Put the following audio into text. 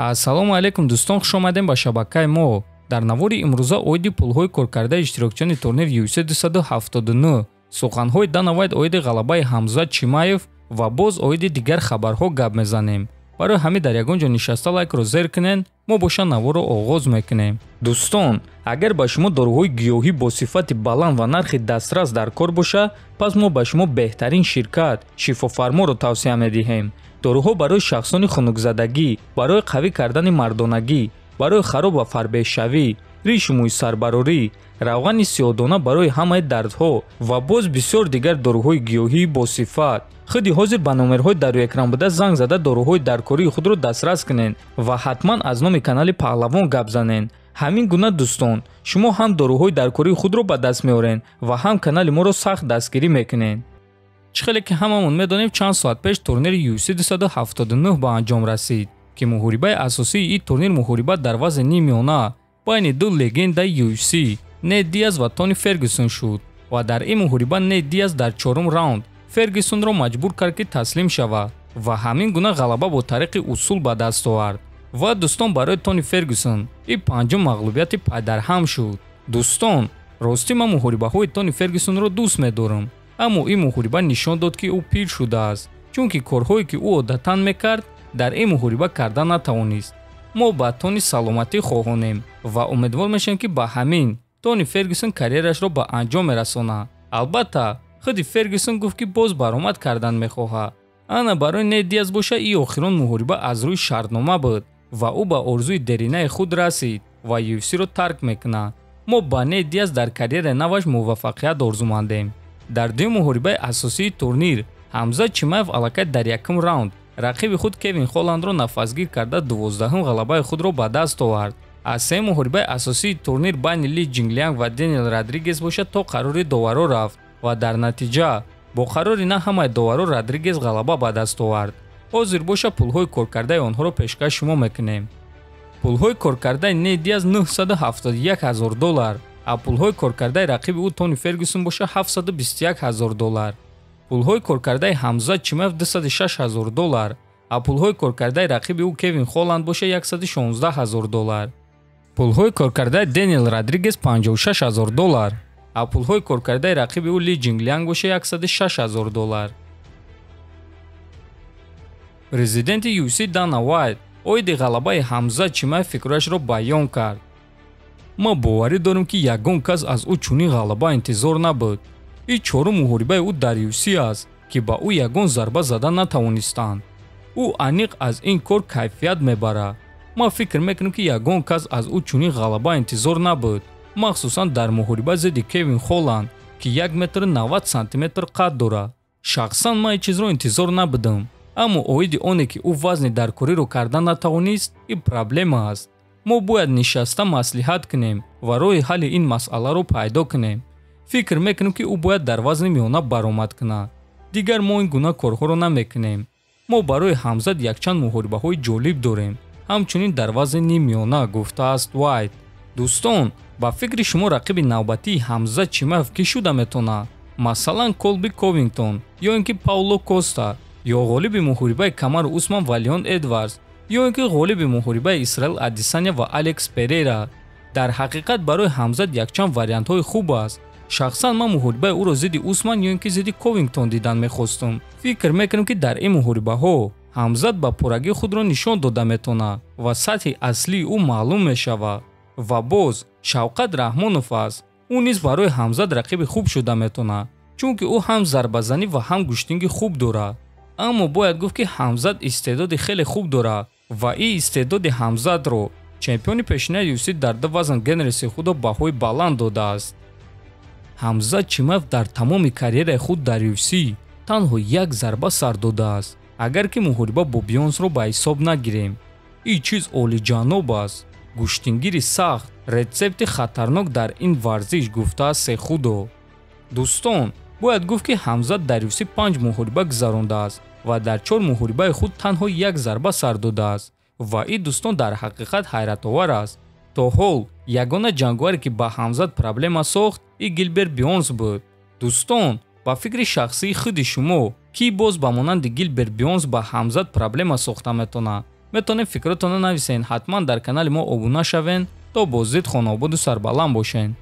Ассалому алейкум дӯстон, хуш омадем ба шабакаи мо. Дар навори имрӯза оиди пулҳои коркардаи иштирокчиёни турнир UFC 279, суханҳои Дана Вайт оиди ғалабаи Ҳамзат Чимаев ва боз оиди дигар хабарҳо гап мезанем. барои ҳамин дар ягон ҷо нишаста лайкро зер кунен, мо боша наворро оғоз мекунем. Дӯстон, агар ба шумо доруҳои гиёҳӣ бо сифати баланд ва нархи дастрас дар кор боша, пас мо ба шумо беҳтарин ширкат Шифофарморо тавсия медиҳем. доруҳо барои шахсони хунукзадагӣ, барои қавӣ кардани мардонагӣ, барои хароб ва фарбеҳшавӣ, ришу мӯи сарбарорӣ, равғани сиёҳдона барои ҳамаи дардҳо ва боз бисёр дигар доруҳои гиёҳии босифат. худи ҳозир ба номерҳои дар рӯи экран буда занг зада доруҳои даркории худро дастрас кунен ва ҳатман аз номи канали Паҳлавон гап занен. ҳамин гуна дӯстон, шумо ҳам доруҳои даркории худро ба даст меорен ва ҳам канали моро сахт дастгирӣ мекунен. чӣ хеле ки ҳамамон медонем, чанд соат пеш турнири UFC 279 ба анҷом расид, ки муҳорибаи асосии ин турнир муҳориба дар вазни нимёна байни ду легендаи UFC Нейт Диаз ва Тони Фергюсон шуд ва дар ин муҳориба Нейт Диаз дар чорум раунд Фергюсонро маҷбур кард ки таслим шавад ва ҳамин гуна ғалаба бо тариқи усул ба даст овард. ва дӯстон, барои Тони Фергюсон ин панҷум мағлубияти пайдарҳам шуд. дӯстон, ростӣ ман муҳорибаҳои Тони Фергюсонро дӯст медорам, аммо ин муҳориба нишон дод ки ӯ пир шудааст, чунки корҳое ки ӯ одатан мекард дар ин муҳориба карда натавонист. мо ба Тони саломатӣ хоҳонем ва умедвор мешавем ки ба ҳамин Тони Фергюсон карьерашро ба анҷом мерасонад. албатта худи Фергюсон гуфт ки боз баромад кардан мехоҳад. ана барои Нейт Диаз боша ин охирон муҳориба аз рӯи шартнома буд ва ӯ ба орзуи деринаи худ расид ва UFC-ро тарк мекунад. мо ба Нейт Диаз дар карьераи наваш муваффақият орзумандем. дар дуюм муҳорибаи асосии турнир Ҳамзат Чимаев аллакай дар якум раунд рақиби худ Кевин Холландро нафасгир карда 12-ум ғалабаи худро ба даст овард. аз сеюм муҳорибаи асосии турнир байни Ли Ҷинглианг ва Дэниел Родригес боша то қарори доваро рафт ва дар натиҷа бо қарори на ҳамаи доваро Родригес ғалаба ба даст овард. ҳозир боша пулҳои коркардаи онҳоро пешкаш шумо мекунем. пулҳои коркардаи Нейт Диаз $971,000, а пулҳои коркардаи рақиби ӯ Тони Фергюсон боша $721,000. пулҳои коркардаи Ҳамзат Чимаев $206,000, а пулҳои коркардаи рақиби ӯ Кевин Холланд боша $116,000. пулҳои коркардаи Дэниел Родригес $56,000, а пулҳои коркардаи рақиби ӯ Ли Ҷинглианг боша $106,000. президенти UFC Дана Вайт оиди ғалабаи Ҳамзат Чимаев фикрашро баён кард. ма боварӣ дорам ки ягон кас аз ӯ чунин ғалаба интизор набуд. ин чорум муҳорибаи ӯ дар UFC аст ки ба ӯ ягон зарба зада натавонистанд. ӯ аниқ аз ин кор кайфият мебарад. ман фикр мекунам ки ягон кас аз ӯ чунин ғалаба интизор набуд, махсусан дар муҳориба зидди Кевин Холланд ки 1 см қад дорад. шахсан ман ин чизро интизор набудам, аммо оиди оне ки ӯ вазни даркориро карда натавонист, ин проблема аст. мо бояд нишаста маслиҳат кунем ва роҳи ҳалли ин масъаларо пайдо кунем. фикр мекунем ки ӯ бояд дар вазни миёна баромад кунад. дигар мо ин гуна корҳоро намекунем. мо барои Ҳамзат якчанд муҳорибаҳои ҷолиб дорем, ҳамчунин дар вазни нимёна, гуфтааст Вайт. дӯстон, ба фикри шумо рақиби навбатии Ҳамзат Чимаев кӣ шуда метавонад? масалан Колби Ковингтон ё ин ки Пауло Коста, ё ғолиби муҳорибаи Камару Усман ва Леон Эдвардс, ё ин ки ғолиби муҳорибаи Исраил Адесаня ва Алекс Перейра. дар ҳақиқат барои Ҳамзат якчанд вариантҳои хуб аст. шахсан ман муҳорибаи ӯро зидди Усман ё ин ки зидди Ковингтон дидан мехостум. фикр мекунам ки дар ин муҳорибаҳо Ҳамзат ба пуррагии худро нишон дода метавонад ва сатҳи аслии ӯ маълум мешавад. ва боз Шавқат Раҳмонов аст. ӯ низ барои Ҳамзат рақиби хуб шуда метавонад, чунки ӯ ҳам зарбазанӣ ва ҳам гӯштинги хуб дорад. аммо бояд гуфт ки Ҳамзат истеъдоди хеле хуб дорад ва ин истеъдоди Ҳамзатро чемпиони пешинаи UFC дар ду вазн Генри Сехудо баҳои баланд додааст. Ҳамзат Чимаев дар тамоми карьераи худ дар UFC танҳо як зарба сар додааст, агар ки муҳориба бо Бионсро ба ҳисоб нагирем. ин чиз олиҷаноб аст. гӯштингири сахт, рецепти хатарнок дар ин варзиш, гуфтааст Сехудо. дӯстон, бояд гуфт ки Ҳамзат дар UFC 5 муҳориба гузарондааст ва дар 4 муҳорибаи худ танҳо як зарба сар додааст ва ин дӯстон дар ҳақиқат ҳайратовар аст. то ҳол ягона ҷанговаре ки ба Ҳамзат проблема сохт ин Гилберт Бионс буд. дӯстон, ба фикри шахсии худи шумо ки боз ба монанди Гилберт Бионс ба Ҳамзат проблема сохта метавонад? метавонед фикратонро нависен. Ҳатман дар канали мо обуна шавен то бозид хонободу сарбаланд бошен.